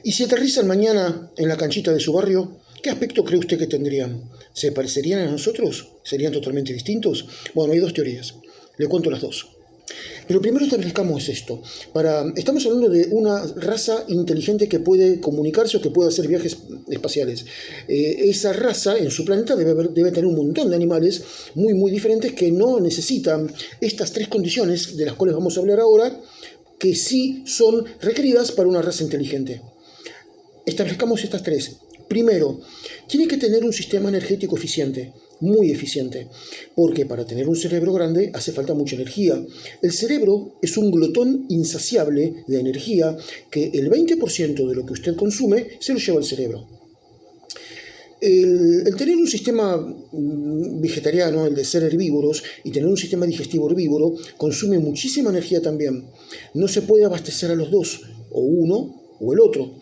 Y si aterrizan mañana en la canchita de su barrio, ¿qué aspecto cree usted que tendrían? ¿Se parecerían a nosotros? ¿Serían totalmente distintos? Bueno, hay dos teorías. Le cuento las dos. Pero primero establezcamos esto. Estamos hablando de una raza inteligente que puede comunicarse o que puede hacer viajes espaciales. Esa raza en su planeta debe tener un montón de animales muy, muy diferentes que no necesitan estas tres condiciones de las cuales vamos a hablar ahora, que sí son requeridas para una raza inteligente. Establezcamos estas tres. Primero, tiene que tener un sistema energético eficiente, muy eficiente, porque para tener un cerebro grande hace falta mucha energía. El cerebro es un glotón insaciable de energía que el 20% de lo que usted consume se lo lleva al cerebro. El tener un sistema vegetariano, el de ser herbívoros, y tener un sistema digestivo herbívoro, consume muchísima energía también. No se puede abastecer a los dos, o uno o el otro.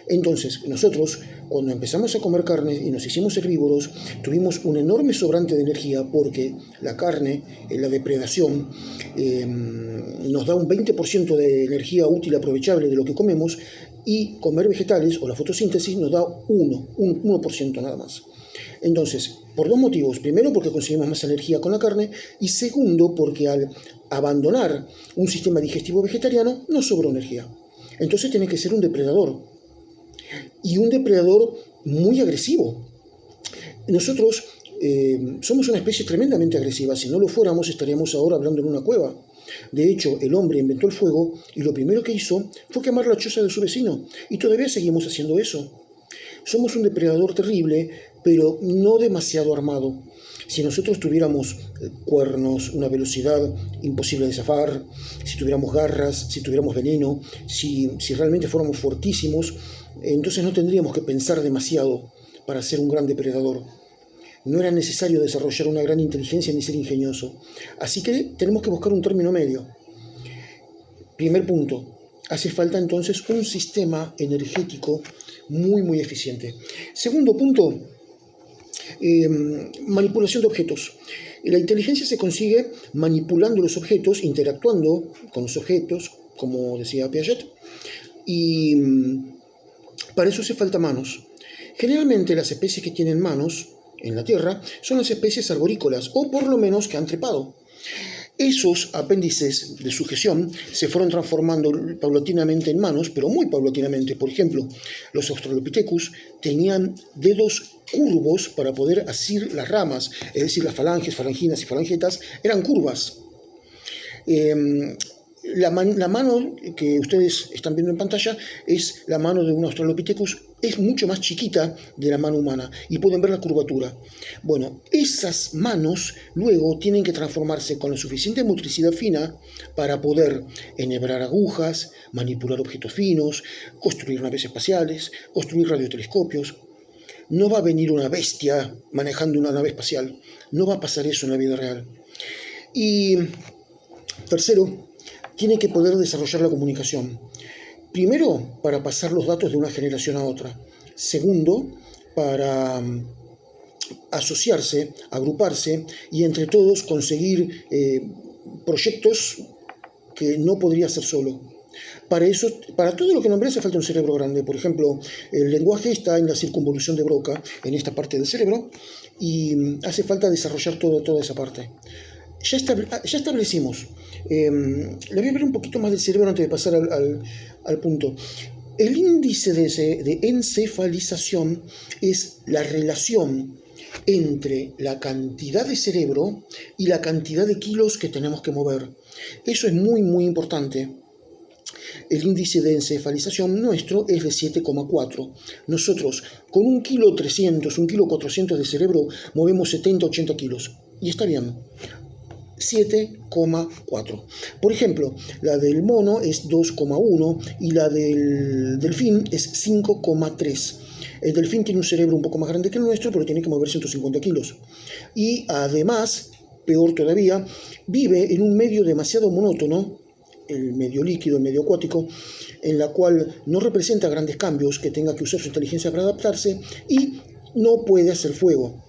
Entonces, nosotros, cuando empezamos a comer carne y nos hicimos herbívoros, tuvimos un enorme sobrante de energía porque la carne, la depredación, nos da un 20% de energía útil aprovechable de lo que comemos, y comer vegetales o la fotosíntesis nos da un 1% nada más. Entonces, por dos motivos. Primero, porque conseguimos más energía con la carne, y segundo, porque al abandonar un sistema digestivo vegetariano nos sobró energía. Entonces tiene que ser un depredador, y un depredador muy agresivo. Nosotros somos una especie tremendamente agresiva. Si no lo fuéramos, estaríamos ahora hablando en una cueva. De hecho, el hombre inventó el fuego y lo primero que hizo fue quemar la choza de su vecino, y todavía seguimos haciendo eso. Somos un depredador terrible, pero no demasiado armado. Si nosotros tuviéramos cuernos, una velocidad imposible de zafar, si tuviéramos garras, si tuviéramos veneno, si realmente fuéramos fortísimos, entonces no tendríamos que pensar demasiado para ser un gran depredador. No era necesario desarrollar una gran inteligencia ni ser ingenioso. Así que tenemos que buscar un término medio. Primer punto. Hace falta entonces un sistema energético muy, muy eficiente. Segundo punto, manipulación de objetos. La inteligencia se consigue manipulando los objetos, interactuando con los objetos, como decía Piaget, y para eso hace falta manos. Generalmente las especies que tienen manos en la Tierra son las especies arborícolas, o por lo menos que han trepado. Esos apéndices de sujeción se fueron transformando paulatinamente en manos, pero muy paulatinamente. Por ejemplo, los Australopithecus tenían dedos curvos para poder asir las ramas, es decir, las falanges, falanginas y falangetas eran curvas. La mano que ustedes están viendo en pantalla es la mano de un Australopithecus, es mucho más chiquita de la mano humana y pueden ver la curvatura. Bueno, esas manos luego tienen que transformarse con la suficiente motricidad fina para poder enhebrar agujas, manipular objetos finos, construir naves espaciales, construir radiotelescopios. No va a venir una bestia manejando una nave espacial, no va a pasar eso en la vida real. Y tercero, tiene que poder desarrollar la comunicación. Primero, para pasar los datos de una generación a otra. Segundo, para asociarse, agruparse y entre todos conseguir proyectos que no podría hacer solo. Para eso, para todo lo que nombré hace falta un cerebro grande. Por ejemplo, el lenguaje está en la circunvolución de Broca, en esta parte del cerebro, y hace falta desarrollar toda esa parte. Ya establecimos. Le voy a hablar un poquito más del cerebro antes de pasar al punto. El índice de encefalización es la relación entre la cantidad de cerebro y la cantidad de kilos que tenemos que mover. Eso es muy, muy importante. El índice de encefalización nuestro es de 7,4. Nosotros, con 1,3 kg, 1,4 kg de cerebro, movemos 70-80 kilos. Y está bien. 7,4. Por ejemplo, la del mono es 2,1 y la del delfín es 5,3. El delfín tiene un cerebro un poco más grande que el nuestro, pero tiene que mover 150 kilos. Y además, peor todavía, vive en un medio demasiado monótono, el medio líquido, el medio acuático, en la cual no representa grandes cambios, que tenga que usar su inteligencia para adaptarse, y no puede hacer fuego.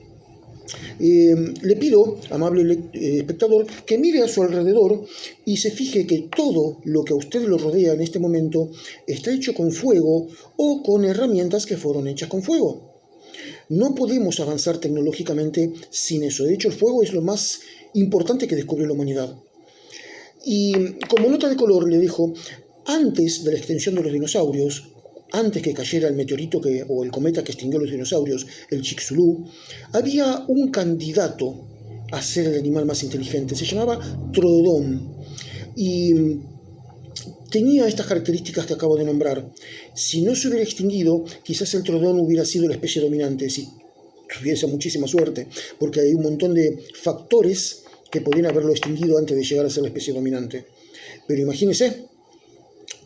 Le pido, amable espectador, que mire a su alrededor y se fije que todo lo que a usted lo rodea en este momento está hecho con fuego o con herramientas que fueron hechas con fuego. No podemos avanzar tecnológicamente sin eso. De hecho, el fuego es lo más importante que descubrió la humanidad. Y como nota de color le dijo, antes de la extinción de los dinosaurios, antes que cayera el meteorito o el cometa que extinguió los dinosaurios, el Chicxulub, había un candidato a ser el animal más inteligente. Se llamaba Troodon y tenía estas características que acabo de nombrar. Si no se hubiera extinguido, quizás el Troodon hubiera sido la especie dominante, si tuviese muchísima suerte, porque hay un montón de factores que podrían haberlo extinguido antes de llegar a ser la especie dominante. Pero imagínese,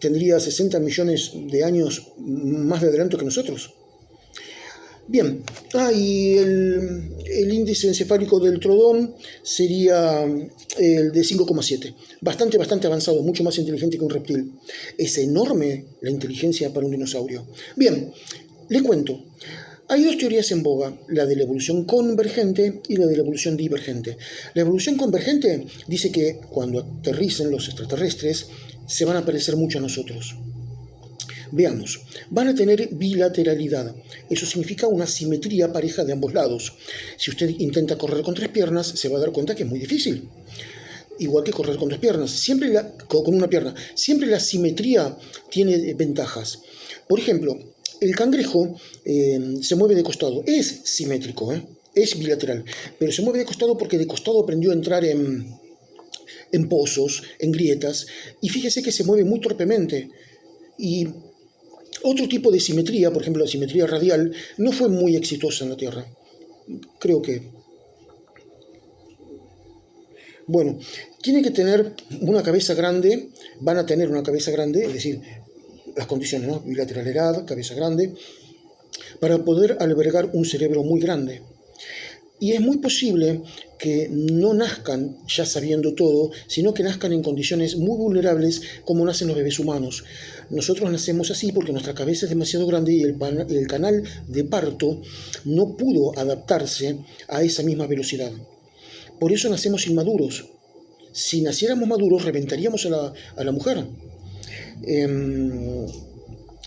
tendría 60 millones de años más de adelanto que nosotros. Bien, y el índice encefálico del Troodon sería el de 5,7. Bastante avanzado, mucho más inteligente que un reptil. Es enorme la inteligencia para un dinosaurio. Bien, le cuento. Hay dos teorías en boga, la de la evolución convergente y la de la evolución divergente. La evolución convergente dice que cuando aterricen los extraterrestres se van a parecer mucho a nosotros. Veamos, van a tener bilateralidad. Eso significa una simetría pareja de ambos lados. Si usted intenta correr con 3 piernas, se va a dar cuenta que es muy difícil. Igual que correr con 2 piernas, con una pierna. Siempre la simetría tiene ventajas. Por ejemplo, el cangrejo se mueve de costado. Es simétrico, es bilateral, pero se mueve de costado porque de costado aprendió a entrar en pozos, en grietas, y fíjese que se mueve muy torpemente. Y otro tipo de simetría, por ejemplo la simetría radial, no fue muy exitosa en la Tierra. Creo que... Bueno, tiene que tener una cabeza grande, van a tener una cabeza grande, es decir, las condiciones, ¿no? Bilateralidad, cabeza grande, para poder albergar un cerebro muy grande. Y es muy posible que no nazcan ya sabiendo todo, sino que nazcan en condiciones muy vulnerables como nacen los bebés humanos. Nosotros nacemos así porque nuestra cabeza es demasiado grande y el canal de parto no pudo adaptarse a esa misma velocidad. Por eso nacemos inmaduros. Si naciéramos maduros, reventaríamos a la mujer.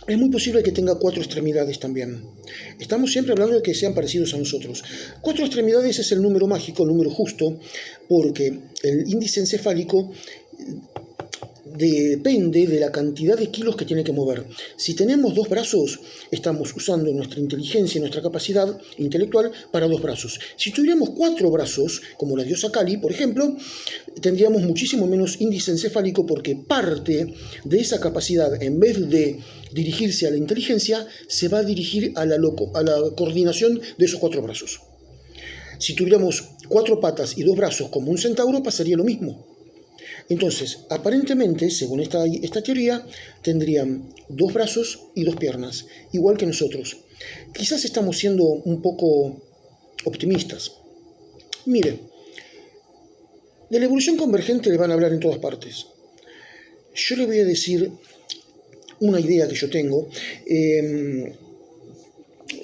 Es muy posible que tenga 4 extremidades también. Estamos siempre hablando de que sean parecidos a nosotros. 4 extremidades es el número mágico, el número justo, porque el índice encefálico depende de la cantidad de kilos que tiene que mover. Si tenemos 2 brazos, estamos usando nuestra inteligencia y nuestra capacidad intelectual para 2 brazos. Si tuviéramos 4 brazos, como la diosa Kali, por ejemplo, tendríamos muchísimo menos índice encefálico porque parte de esa capacidad, en vez de dirigirse a la inteligencia, se va a dirigir a la coordinación de esos 4 brazos. Si tuviéramos 4 patas y 2 brazos como un centauro, pasaría lo mismo. Entonces, aparentemente, según esta teoría, tendrían 2 brazos y 2 piernas, igual que nosotros. Quizás estamos siendo un poco optimistas. Mire, de la evolución convergente le van a hablar en todas partes. Yo le voy a decir una idea que yo tengo.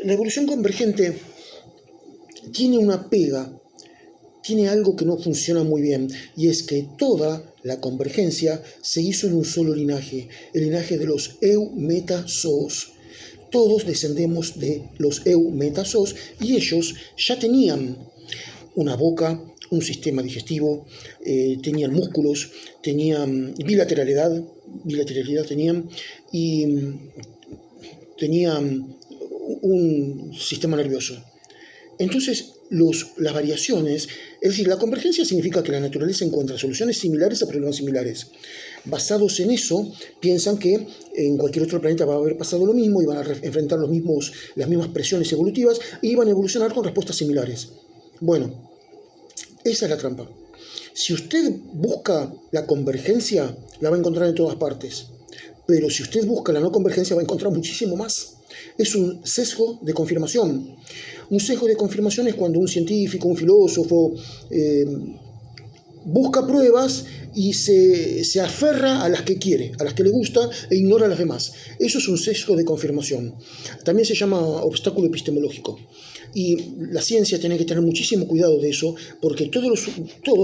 La evolución convergente tiene una pega, tiene algo que no funciona muy bien, y es que toda la convergencia se hizo en un solo linaje, el linaje de los Eumetazoos. Todos descendemos de los Eumetazoos y ellos ya tenían una boca, un sistema digestivo, tenían músculos, tenían bilateralidad tenían, y tenían un sistema nervioso. Entonces, las variaciones, es decir, la convergencia significa que la naturaleza encuentra soluciones similares a problemas similares. Basados en eso, piensan que en cualquier otro planeta va a haber pasado lo mismo y van a enfrentar las mismas presiones evolutivas y van a evolucionar con respuestas similares. Bueno, esa es la trampa. Si usted busca la convergencia, la va a encontrar en todas partes. Pero si usted busca la no convergencia, va a encontrar muchísimo más. Es un sesgo de confirmación. Un sesgo de confirmación es cuando un científico, un filósofo, busca pruebas y se aferra a las que quiere, a las que le gusta e ignora a las demás. Eso es un sesgo de confirmación. También se llama obstáculo epistemológico. Y la ciencia tiene que tener muchísimo cuidado de eso, porque todos,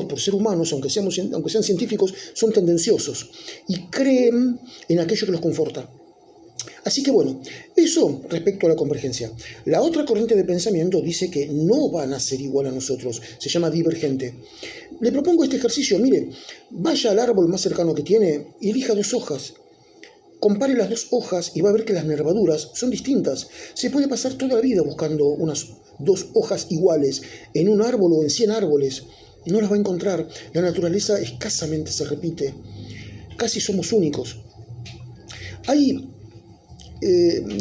por ser humanos, aunque sean científicos, son tendenciosos y creen en aquello que los conforta. Así que bueno, eso respecto a la convergencia. La otra corriente de pensamiento dice que no van a ser igual a nosotros, se llama divergente. Le propongo este ejercicio, mire, vaya al árbol más cercano que tiene y elija 2 hojas. Compare las 2 hojas y va a ver que las nervaduras son distintas. Se puede pasar toda la vida buscando unas 2 hojas iguales en un árbol o en 100 árboles. No las va a encontrar. La naturaleza escasamente se repite. Casi somos únicos.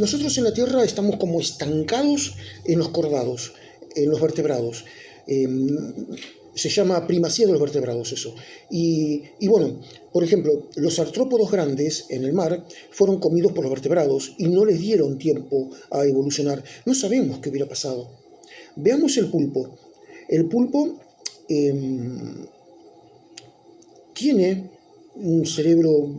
Nosotros en la Tierra estamos como estancados en los cordados, en los vertebrados. Se llama primacía de los vertebrados eso. Y bueno, por ejemplo, los artrópodos grandes en el mar fueron comidos por los vertebrados y no les dieron tiempo a evolucionar. No sabemos qué hubiera pasado. Veamos el pulpo. El pulpo tiene un cerebro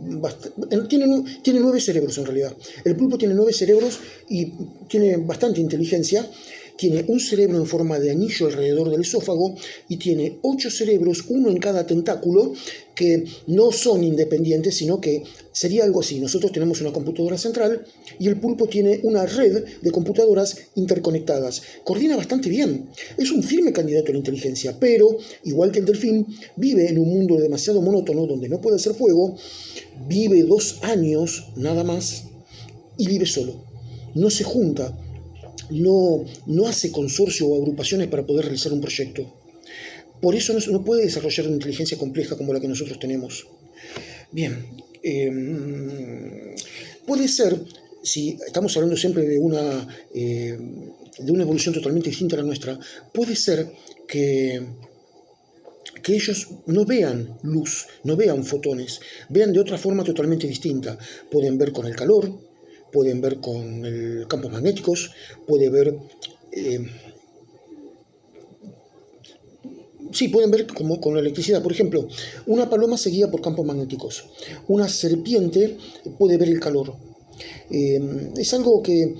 tiene 9 cerebros en realidad. El pulpo tiene 9 cerebros y tiene bastante inteligencia. Tiene un cerebro en forma de anillo alrededor del esófago y tiene 8 cerebros, uno en cada tentáculo, que no son independientes, sino que sería algo así. Nosotros tenemos una computadora central y el pulpo tiene una red de computadoras interconectadas. Coordina bastante bien. Es un firme candidato a la inteligencia, pero, igual que el delfín, vive en un mundo demasiado monótono donde no puede hacer fuego, vive 2 años nada más y vive solo. No se junta. No hace consorcio o agrupaciones para poder realizar un proyecto. Por eso no puede desarrollar una inteligencia compleja como la que nosotros tenemos. Bien, puede ser, si estamos hablando siempre de una evolución totalmente distinta a la nuestra, puede ser que ellos no vean luz, no vean fotones, vean de otra forma totalmente distinta. Pueden ver con el calor, pueden ver con campos magnéticos, pueden ver como con la electricidad. Por ejemplo, una paloma se guía por campos magnéticos. Una serpiente puede ver el calor. Es algo que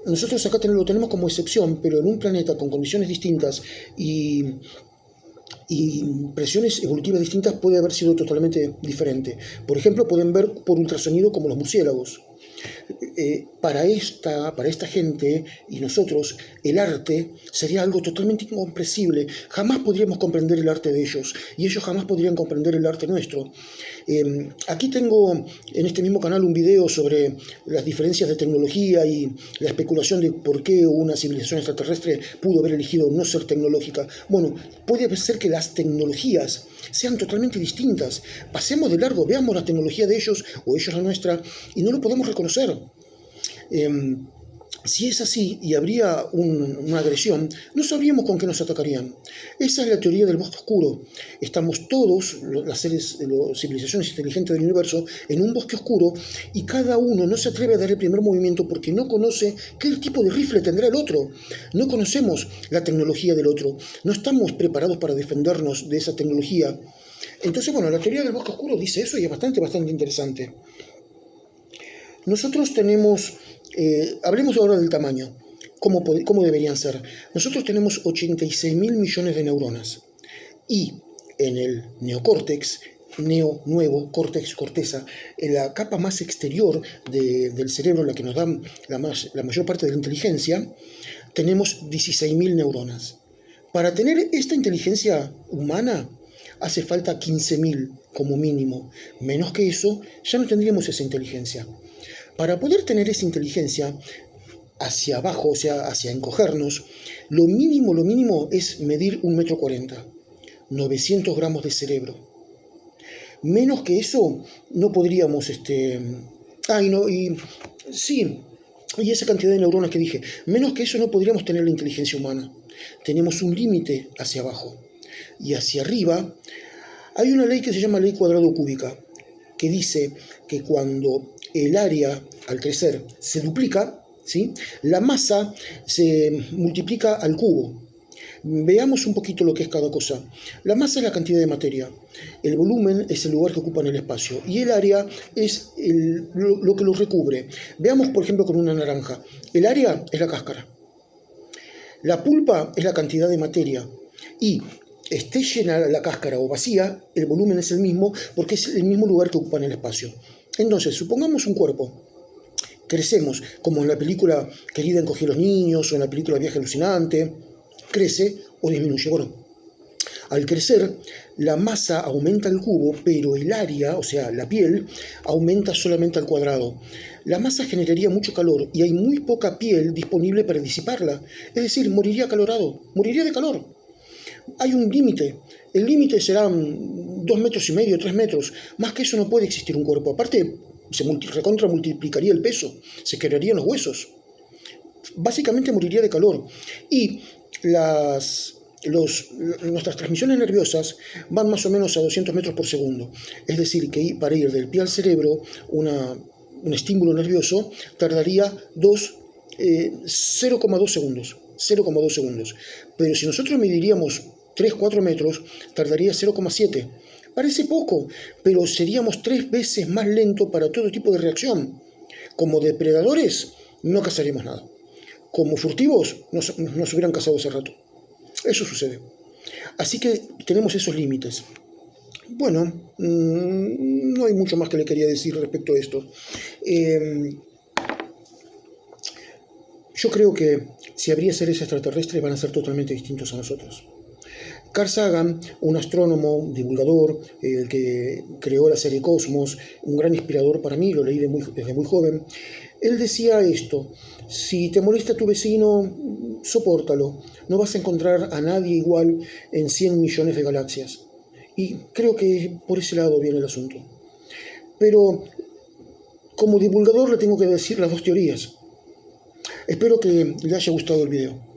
nosotros acá lo tenemos como excepción, pero en un planeta con condiciones distintas y presiones evolutivas distintas puede haber sido totalmente diferente. Por ejemplo, pueden ver por ultrasonido como los murciélagos. Para esta gente y nosotros, el arte sería algo totalmente incomprensible. Jamás podríamos comprender el arte de ellos y ellos jamás podrían comprender el arte nuestro. Aquí tengo en este mismo canal un video sobre las diferencias de tecnología y la especulación de por qué una civilización extraterrestre pudo haber elegido no ser tecnológica. Bueno, puede ser que las tecnologías sean totalmente distintas. Pasemos de largo, veamos la tecnología de ellos o ellos la nuestra y no lo podemos reconocer. Si es así y habría una agresión, no sabríamos con qué nos atacarían. Esa es la teoría del bosque oscuro. Estamos todos, las civilizaciones inteligentes del universo, en un bosque oscuro y cada uno no se atreve a dar el primer movimiento porque no conoce qué tipo de rifle tendrá el otro. No conocemos la tecnología del otro. No estamos preparados para defendernos de esa tecnología. Entonces, bueno, la teoría del bosque oscuro dice eso y es bastante interesante. Nosotros tenemos, hablemos ahora del tamaño, cómo deberían ser. Nosotros tenemos 86.000 millones de neuronas y en el neocórtex, nuevo, córtex, corteza, en la capa más exterior del cerebro, la que nos da la mayor parte de la inteligencia, tenemos 16.000 neuronas. Para tener esta inteligencia humana hace falta 15.000 como mínimo. Menos que eso, ya no tendríamos esa inteligencia. Para poder tener esa inteligencia hacia abajo, o sea, hacia encogernos, lo mínimo es medir 1,40 m, 900 gramos de cerebro. Menos que eso no podríamos, y esa cantidad de neuronas que dije, menos que eso no podríamos tener la inteligencia humana. Tenemos un límite hacia abajo. Y hacia arriba hay una ley que se llama ley cuadrado cúbica, que dice que cuando el área al crecer se duplica, ¿sí?, la masa se multiplica al cubo. Veamos un poquito lo que es cada cosa. La masa es la cantidad de materia, el volumen es el lugar que ocupa en el espacio y el área es lo que lo recubre. Veamos, por ejemplo, con una naranja. El área es la cáscara. La pulpa es la cantidad de materia y esté llena la cáscara o vacía, el volumen es el mismo porque es el mismo lugar que ocupa en el espacio. Entonces, supongamos un cuerpo. Crecemos, como en la película Querida encogí a los niños o en la película Viaje alucinante, crece o disminuye. Bueno, al crecer, la masa aumenta al cubo, pero el área, o sea, la piel, aumenta solamente al cuadrado. La masa generaría mucho calor y hay muy poca piel disponible para disiparla. Es decir, moriría acalorado, moriría de calor. Hay un límite. El límite serán 2,5 metros, 3 metros. Más que eso no puede existir un cuerpo. Aparte, se recontra multiplicaría el peso, se quebrarían los huesos. Básicamente moriría de calor. Y nuestras transmisiones nerviosas van más o menos a 200 metros por segundo. Es decir, que para ir del pie al cerebro, un estímulo nervioso tardaría 0,2 segundos. 0,2 segundos. Pero si nosotros mediríamos 3-4 metros, tardaría 0,7. Parece poco, pero seríamos 3 veces más lento para todo tipo de reacción. Como depredadores, no cazaríamos nada. Como furtivos, nos hubieran cazado hace rato. Eso sucede. Así que tenemos esos límites. Bueno, no hay mucho más que le quería decir respecto a esto. Yo creo que si habría seres extraterrestres van a ser totalmente distintos a nosotros. Carl Sagan, un astrónomo, divulgador, el que creó la serie Cosmos, un gran inspirador para mí, lo leí desde muy joven, él decía esto: si te molesta tu vecino, sopórtalo, no vas a encontrar a nadie igual en 100 millones de galaxias. Y creo que por ese lado viene el asunto. Pero como divulgador le tengo que decir las dos teorías. Espero que le haya gustado el video.